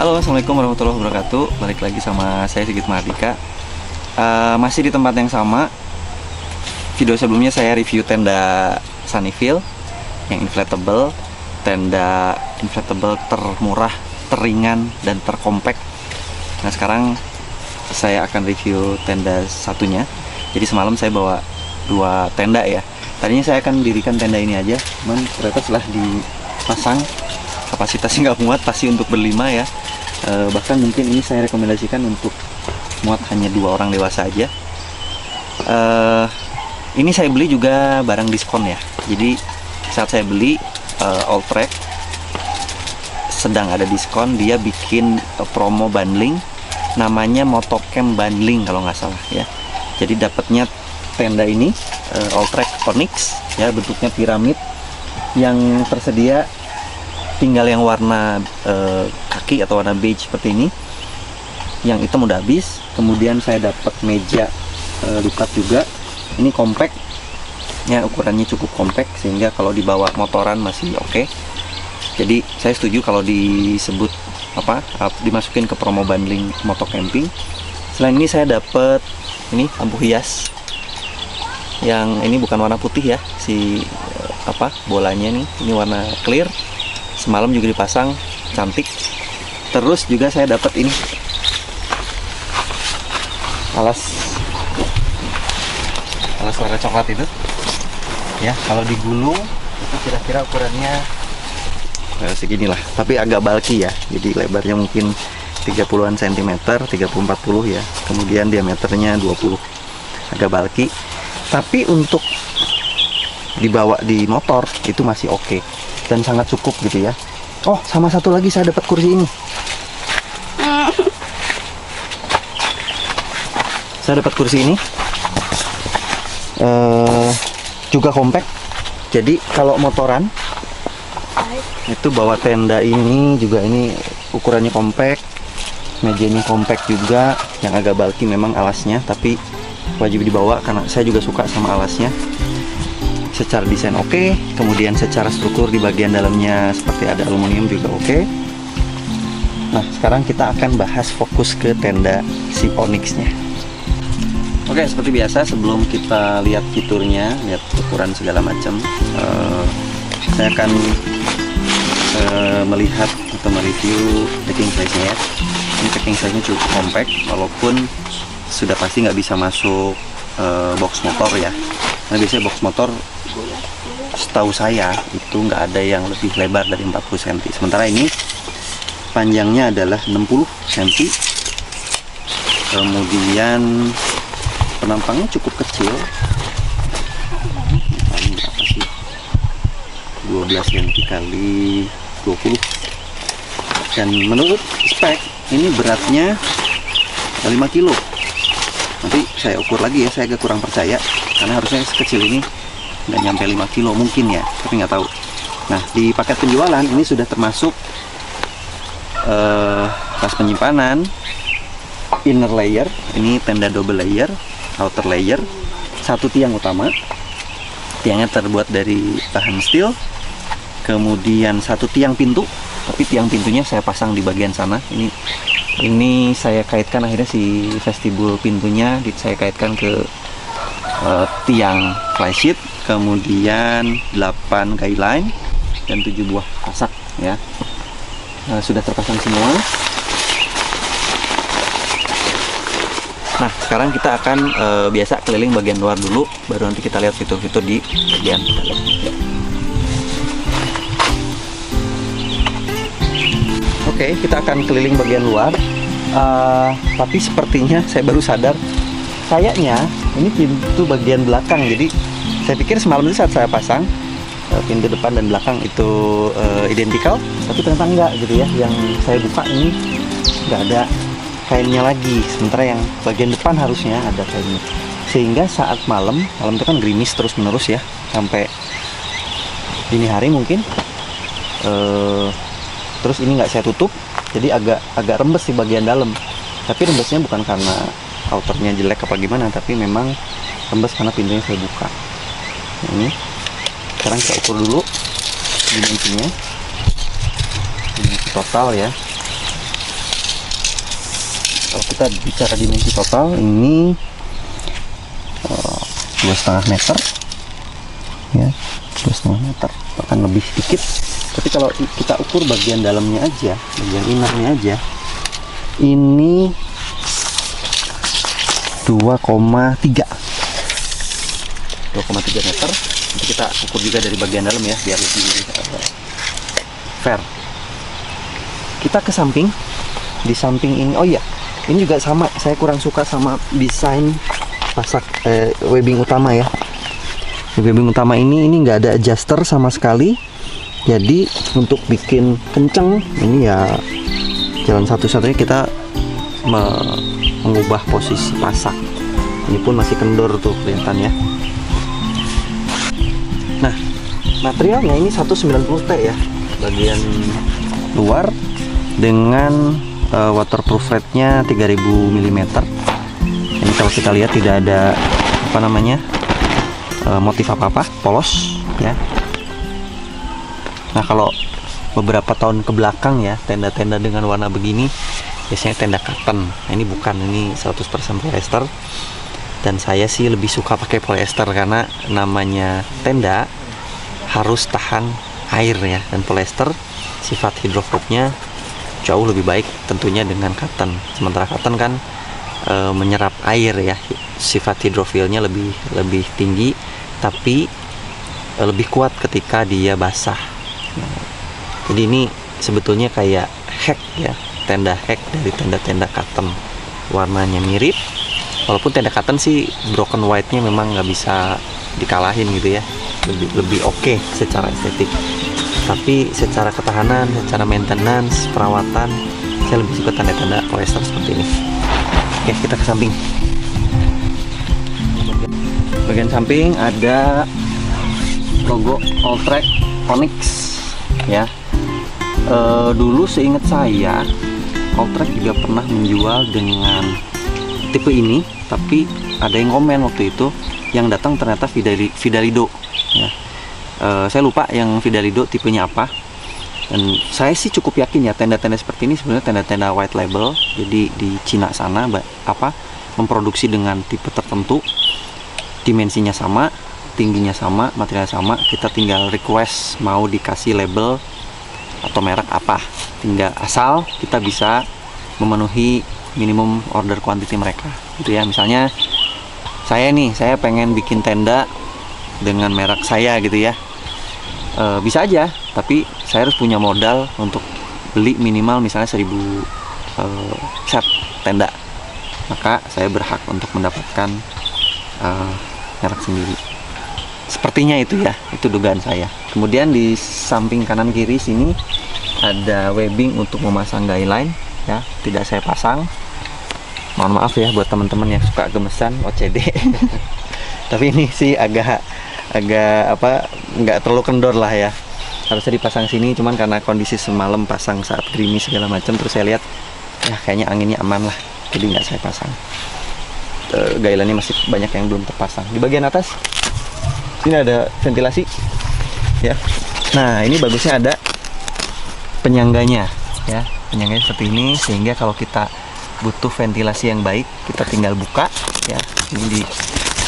Halo, assalamualaikum warahmatullahi wabarakatuh. Balik lagi sama saya Sigit Mahardika. Masih di tempat yang sama. Video sebelumnya saya review tenda Sunnyville yang inflatable, tenda inflatable termurah, teringan, dan terkompak. Nah, sekarang saya akan review tenda satunya. Jadi semalam saya bawa dua tenda ya. Tadinya saya akan dirikan tenda ini aja, cuman ternyata setelah dipasang kapasitasnya nggak muat, pasti untuk berlima ya. Bahkan mungkin ini saya rekomendasikan untuk muat hanya 2 orang dewasa aja. Ini saya beli juga barang diskon ya. Jadi saat saya beli Alltrack sedang ada diskon, dia bikin promo bundling, namanya Motocamp bundling kalau nggak salah ya. Jadi dapatnya tenda ini Alltrack Onyx ya, bentuknya piramid yang tersedia tinggal yang warna kaki atau warna beige seperti ini. Yang hitam udah habis. Kemudian saya dapat meja lipat juga. Ini compact ya, ukurannya cukup compact sehingga kalau dibawa motoran masih oke. Jadi saya setuju kalau disebut dimasukin ke promo bundling moto camping. Selain ini saya dapat ini lampu hias. Yang ini bukan warna putih ya, bolanya nih, ini warna clear. Semalam juga dipasang, cantik. Terus juga saya dapat ini alas warna coklat itu ya. Kalau digulung itu kira-kira ukurannya seginilah, tapi agak bulky ya. Jadi lebarnya mungkin 30-an cm, 30-40 ya. Kemudian diameternya 20, agak bulky. Tapi untuk dibawa di motor itu masih oke dan sangat cukup gitu ya. Oh, sama satu lagi saya dapat kursi ini. Saya dapat kursi ini. Juga compact. Jadi kalau motoran itu bawa tenda ini juga, ini ukurannya compact. Mejanya compact juga, yang agak bulky memang alasnya, tapi wajib dibawa karena saya juga suka sama alasnya. Secara desain oke, kemudian secara struktur di bagian dalamnya seperti ada aluminium juga oke. Nah, sekarang kita akan bahas fokus ke tenda si Onyx-nya. Oke, seperti biasa sebelum kita lihat fiturnya, lihat ukuran segala macam, saya akan melihat atau mereview packing size-nya ya. Ini packing size-nya cukup compact, walaupun sudah pasti nggak bisa masuk box motor ya. Nah, biasanya box motor setahu saya itu nggak ada yang lebih lebar dari 40 cm. Sementara ini panjangnya adalah 60 cm. Kemudian penampangnya cukup kecil. Berapa sih? 12 cm kali 20. Dan menurut spek ini beratnya 5 kilo. Nanti saya ukur lagi ya, saya agak kurang percaya karena harusnya sekecil ini nggak nyampe 5 kilo mungkin ya, tapi nggak tahu. Nah, di paket penjualan ini sudah termasuk tas penyimpanan, inner layer, ini tenda double layer, outer layer, satu tiang utama, tiangnya terbuat dari bahan steel, kemudian satu tiang pintu, tapi tiang pintunya saya pasang di bagian sana. Ini saya kaitkan, akhirnya si vestibul pintunya saya kaitkan ke tiang flysheet, kemudian 8 guideline dan 7 buah kasak ya. Sudah terpasang semua. Nah, sekarang kita akan biasa keliling bagian luar dulu, baru nanti kita lihat fitur-fitur di bagian dalam. Oke, kita akan keliling bagian luar. Tapi sepertinya saya baru sadar, kayaknya ini pintu bagian belakang. Jadi saya pikir semalam itu saat saya pasang pintu depan dan belakang itu identical, tapi ternyata enggak gitu ya. Yang saya buka ini nggak ada kainnya lagi, sementara yang bagian depan harusnya ada kainnya. Sehingga saat malam itu kan gerimis terus menerus ya, sampai dini hari mungkin. Terus ini nggak saya tutup, jadi agak rembes di bagian dalam. Tapi rembesnya bukan karena outernya jelek apa gimana, tapi memang rembes karena pintunya saya buka. Ini sekarang kita ukur dulu dimensinya, dimensi total ya. Kalau kita bicara dimensi total, ini 2,5 meter ya, 2,5 meter, bahkan lebih sedikit. Tapi kalau kita ukur bagian dalamnya aja, bagian innernya aja, ini 2,3 meter. Nanti kita ukur juga dari bagian dalam ya, biar lebih fair. Kita ke samping. Di samping ini, oh iya, ini juga sama, saya kurang suka sama desain pasak webbing utama ya. Webbing utama ini nggak ada adjuster sama sekali. Jadi untuk bikin kenceng ini ya jalan satu-satunya kita mengubah posisi pasak. Ini pun masih kendor tuh kelihatan ya. Nah, materialnya ini 190T ya, bagian luar dengan waterproof rate-nya 3000 mm. Ini kalau kita lihat tidak ada apa namanya motif apa-apa, polos ya. Nah, kalau beberapa tahun ke belakang ya, tenda-tenda dengan warna begini biasanya tenda cotton. Nah, ini bukan, ini 100% polyester. Dan saya sih lebih suka pakai polyester karena namanya tenda harus tahan air ya, dan polyester sifat hidrofobnya jauh lebih baik tentunya dengan cotton. Sementara cotton kan menyerap air ya, sifat hidrofilnya lebih tinggi, tapi lebih kuat ketika dia basah. Jadi ini sebetulnya kayak hack ya, tenda hack dari tenda-tenda cotton. Warnanya mirip, walaupun tenda cotton sih broken white-nya memang nggak bisa dikalahin gitu ya, lebih oke secara estetik. Tapi secara ketahanan, secara maintenance, perawatan, saya lebih suka tenda-tenda polyester seperti ini. Oke, kita ke samping. Bagian samping ada logo Alltrack Onyx ya. Dulu seingat saya Alltrack juga pernah menjual dengan tipe ini, tapi ada yang komen waktu itu, yang datang ternyata Vidalido ya. Saya lupa yang Vidalido tipenya apa. Dan saya sih cukup yakin ya, tenda-tenda seperti ini sebenarnya tenda-tenda white label. Jadi di Cina sana memproduksi dengan tipe tertentu, dimensinya sama, tingginya sama, materialnya sama. Kita tinggal request mau dikasih label atau merek apa, tinggal asal kita bisa memenuhi minimum order quantity mereka gitu ya. Misalnya saya pengen bikin tenda dengan merek saya gitu ya, bisa aja, tapi saya harus punya modal untuk beli minimal misalnya 1000 set tenda, maka saya berhak untuk mendapatkan merek sendiri. Sepertinya itu ya, itu dugaan saya. Kemudian di samping kanan kiri sini ada webbing untuk memasang guideline ya, tidak saya pasang. Mohon maaf ya buat teman-teman yang suka gemesan OCD. Tapi ini sih agak nggak terlalu kendor lah ya. Harusnya dipasang sini, cuman karena kondisi semalam pasang saat gerimis segala macam, terus saya lihat ya kayaknya anginnya aman lah, jadi nggak saya pasang. Guideline-nya masih banyak yang belum terpasang. Di bagian atas sini ada ventilasi ya. Nah, ini bagusnya ada penyangganya ya, penyangganya seperti ini, sehingga kalau kita butuh ventilasi yang baik kita tinggal buka ya. Ini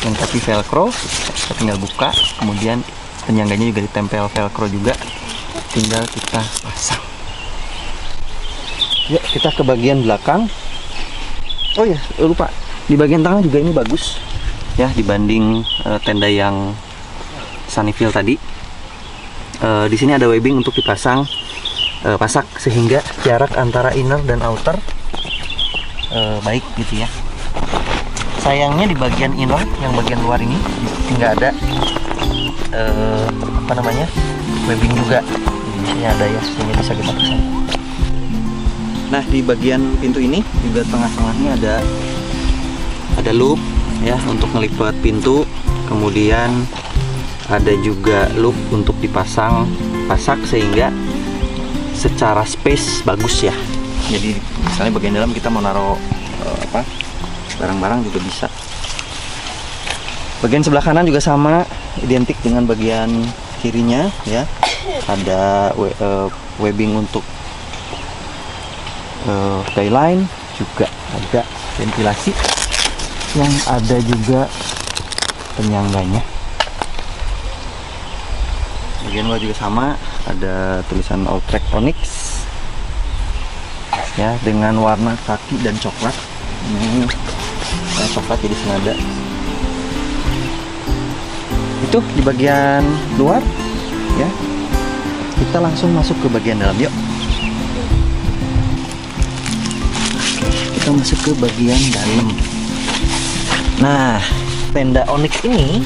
dilengkapi velcro, kita tinggal buka, kemudian penyangganya juga ditempel velcro juga, tinggal kita pasang. Yuk kita ke bagian belakang. Oh ya, lupa, di bagian tengah juga ini bagus ya dibanding tenda yang Sunnyville tadi. Di sini ada webbing untuk dipasang pasak, sehingga jarak antara inner dan outer baik gitu ya. Sayangnya di bagian inner, yang bagian luar ini nggak ada webbing juga. Di sini ada ya, sehingga bisa kita pasang. Nah, di bagian pintu ini juga tengah-tengahnya ada loop ya untuk ngelipat pintu. Kemudian ada juga loop untuk dipasang pasak, sehingga secara space bagus ya. Jadi misalnya bagian dalam kita mau naruh barang-barang juga bisa. Bagian sebelah kanan juga sama, identik dengan bagian kirinya ya. Ada webbing untuk guideline, juga ada ventilasi, yang ada juga penyangganya. Bagian bawah juga sama, ada tulisan Alltrack Onyx ya, dengan warna kaki dan coklat. Ini coklat jadi senada. Itu di bagian luar ya. Kita langsung masuk ke bagian dalam, yuk. Kita masuk ke bagian dalam. Nah, tenda Onyx ini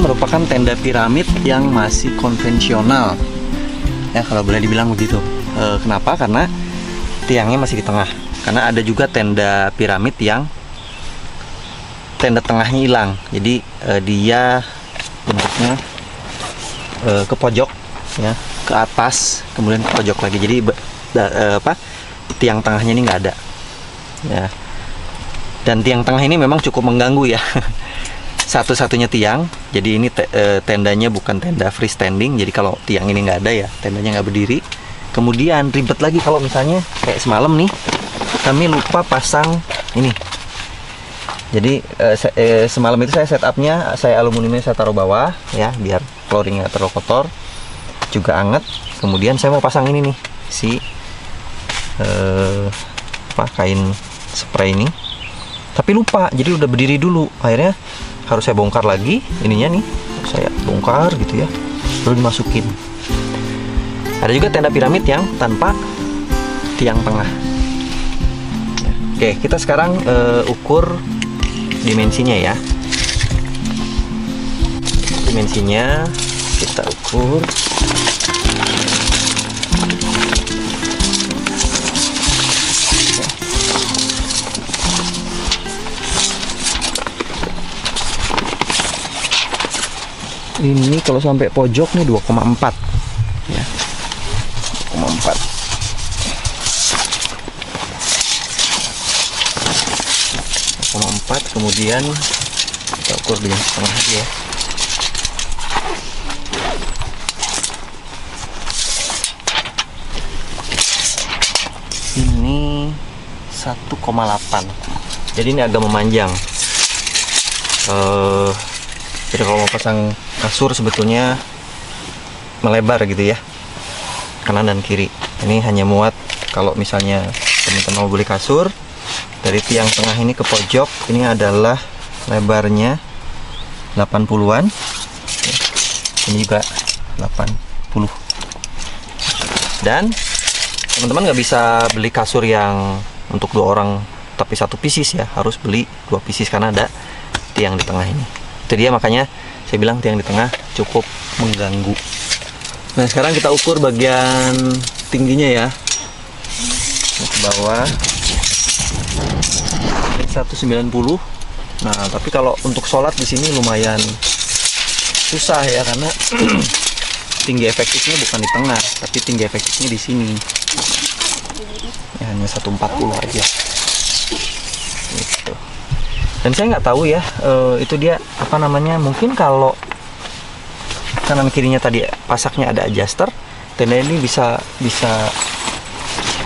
merupakan tenda piramid yang masih konvensional ya, kalau boleh dibilang begitu. Kenapa? Karena tiangnya masih di tengah. Karena ada juga tenda piramid yang tenda tengahnya hilang, jadi dia bentuknya ke pojok ya, ke atas kemudian ke pojok lagi. Jadi tiang tengahnya ini nggak ada ya. Dan tiang tengah ini memang cukup mengganggu ya. Satu-satunya tiang, jadi ini tendanya bukan tenda freestanding. Jadi kalau tiang ini nggak ada ya, tendanya nggak berdiri. Kemudian ribet lagi kalau misalnya kayak semalam nih, kami lupa pasang ini. Jadi semalam itu saya setupnya, saya aluminiumnya saya taruh bawah ya, biar flooringnya terlalu kotor, juga anget. Kemudian saya mau pasang ini nih, si kain spray ini, tapi lupa. Jadi udah berdiri dulu, akhirnya harus saya bongkar lagi ininya nih, saya bongkar gitu ya, lalu dimasukin. Ada juga tenda piramid yang tanpa tiang tengah. Oke, kita sekarang ukur dimensinya ya. Dimensinya kita ukur. Ini kalau sampai pojok nih 2,4 ya. 2,4. Kemudian kita ukur dengan setengah aja ya. Ini 1,8. Jadi ini agak memanjang. Jadi kalau mau pasang kasur sebetulnya melebar gitu ya, kanan dan kiri. Ini hanya muat kalau misalnya teman-teman mau beli kasur, dari tiang tengah ini ke pojok ini adalah lebarnya 80-an. Ini juga 80. Dan teman-teman nggak bisa beli kasur yang untuk 2 orang tapi 1 pieces ya, harus beli 2 pieces karena ada tiang di tengah ini. Itu dia, makanya saya bilang tiang di tengah cukup mengganggu. Nah, sekarang kita ukur bagian tingginya ya. Ke bawah 190. Nah, tapi kalau untuk sholat di sini lumayan susah ya, karena tinggi efektifnya bukan di tengah, tapi tinggi efektifnya di sini. Ya, hanya 140 aja. Gitu. Dan saya nggak tahu ya, itu dia apa namanya. Mungkin kalau kanan kirinya tadi pasaknya ada adjuster, tenda ini bisa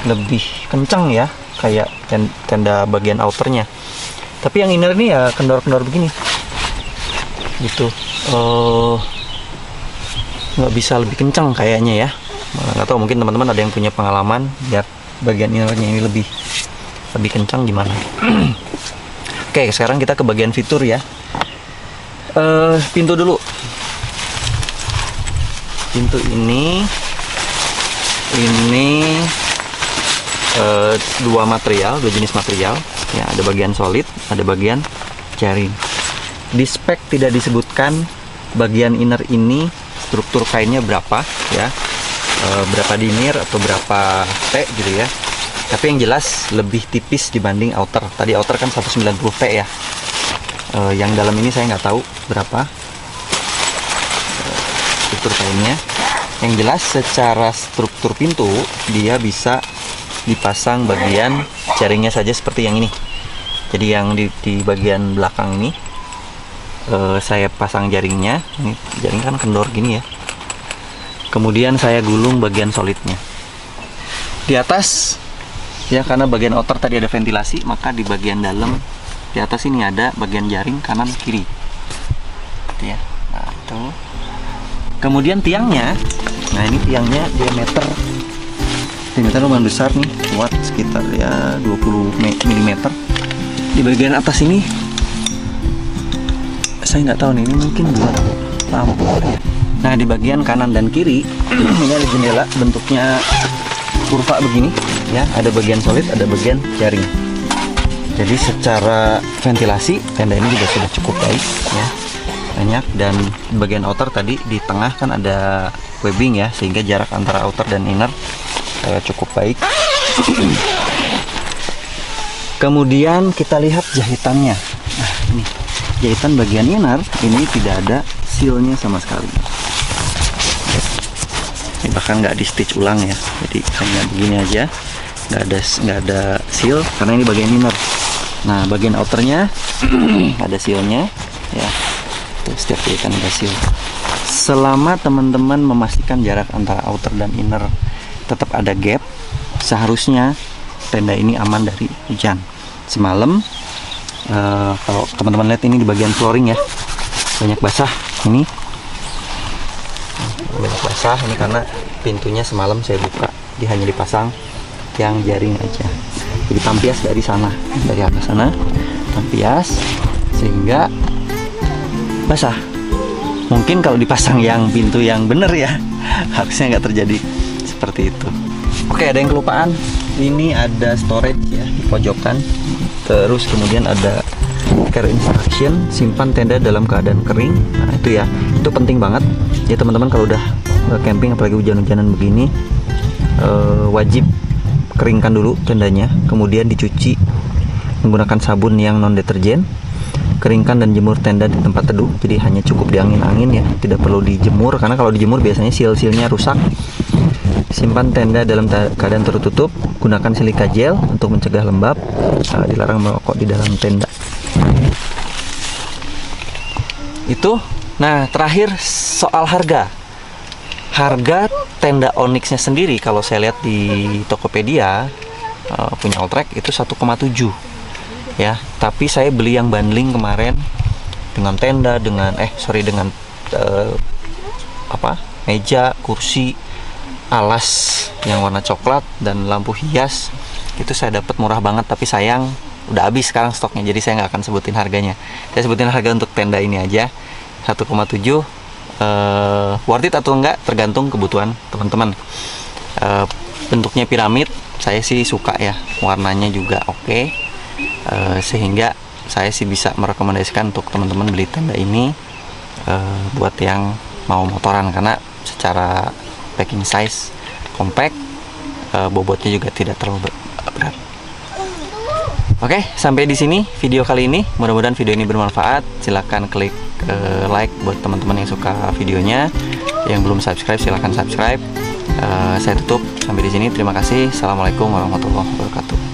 lebih kencang ya, kayak tenda bagian outernya. Tapi yang inner ini ya kendor-kendor begini gitu, nggak bisa lebih kencang kayaknya ya. Nggak tahu, mungkin teman-teman ada yang punya pengalaman biar bagian innernya ini lebih kencang gimana. Oke, sekarang kita ke bagian fitur ya. Pintu dulu. Pintu ini dua jenis material ya, ada bagian solid, ada bagian jaring. Di spek tidak disebutkan bagian inner ini struktur kainnya berapa ya, berapa dinier atau berapa T gitu ya. Tapi yang jelas lebih tipis dibanding outer. Tadi outer kan 190 T ya. Yang dalam ini saya nggak tahu berapa struktur kainnya. Yang jelas secara struktur pintu dia bisa dipasang bagian jaringnya saja seperti yang ini. Jadi yang di bagian belakang ini saya pasang jaringnya. Ini jaring kan kendor gini ya. Kemudian saya gulung bagian solidnya. Di atas Ya, karena bagian outer tadi ada ventilasi, maka di bagian dalam di atas ini ada bagian jaring kanan kiri. Gitu ya. Nah, itu. Kemudian tiangnya. Nah, ini tiangnya diameter lumayan besar nih, kuat sekitar ya 20 mm. Di bagian atas ini saya nggak tahu nih, ini mungkin buat lampu ya. Nah, di bagian kanan dan kiri ini ada jendela bentuknya kurva begini ya, ada bagian solid, ada bagian jaring. Jadi secara ventilasi tenda ini juga sudah cukup baik ya, banyak. Dan bagian outer tadi di tengah kan ada webbing ya, sehingga jarak antara outer dan inner cukup baik. Kemudian kita lihat jahitannya. Nah, ini jahitan bagian inner ini tidak ada sealnya sama sekali. Ini bahkan nggak di stitch ulang ya, jadi hanya begini aja, nggak ada seal karena ini bagian inner. Nah, bagian outernya ada sealnya ya. Tuh, setiap jahitan ada seal. Selama teman-teman memastikan jarak antara outer dan inner tetap ada gap, seharusnya tenda ini aman dari hujan. Semalam kalau teman-teman lihat ini di bagian flooring ya, banyak basah. Ini banyak basah ini karena pintunya semalam saya buka, dia hanya dipasang tiang jaring aja. Jadi tampias dari sana, dari atas sana tampias sehingga basah. Mungkin kalau dipasang yang pintu yang bener ya, harusnya nggak terjadi seperti itu. Oke, ada yang kelupaan. Ini ada storage ya di pojokan. Terus kemudian ada care instruction, simpan tenda dalam keadaan kering. Nah, itu ya, itu penting banget. Ya teman-teman, kalau udah camping apalagi hujan-hujanan begini, wajib keringkan dulu tendanya, kemudian dicuci menggunakan sabun yang non deterjen. Keringkan dan jemur tenda di tempat teduh, jadi hanya cukup di angin-angin ya, tidak perlu dijemur karena kalau dijemur biasanya seal-sealnya rusak. Simpan tenda dalam keadaan tertutup, gunakan silika gel untuk mencegah lembab. Dilarang merokok di dalam tenda. Itu. Nah, terakhir soal harga. Harga tenda Onyxnya sendiri kalau saya lihat di Tokopedia punya Alltrack itu 1,7 ya, tapi saya beli yang bundling kemarin dengan tenda, dengan meja, kursi, alas yang warna coklat dan lampu hias. Itu saya dapat murah banget, tapi sayang udah habis sekarang stoknya, jadi saya nggak akan sebutin harganya. Saya sebutin harga untuk tenda ini aja 1,7. Worth it atau enggak tergantung kebutuhan teman-teman. Bentuknya piramid, saya sih suka ya, warnanya juga oke. Sehingga saya sih bisa merekomendasikan untuk teman-teman beli tenda ini buat yang mau motoran, karena secara packing size compact, bobotnya juga tidak terlalu berat. Oke, sampai di sini video kali ini. Mudah-mudahan video ini bermanfaat. Silahkan klik like buat teman-teman yang suka videonya. Yang belum subscribe silahkan subscribe. Saya tutup sampai di sini. Terima kasih. Assalamualaikum warahmatullahi wabarakatuh.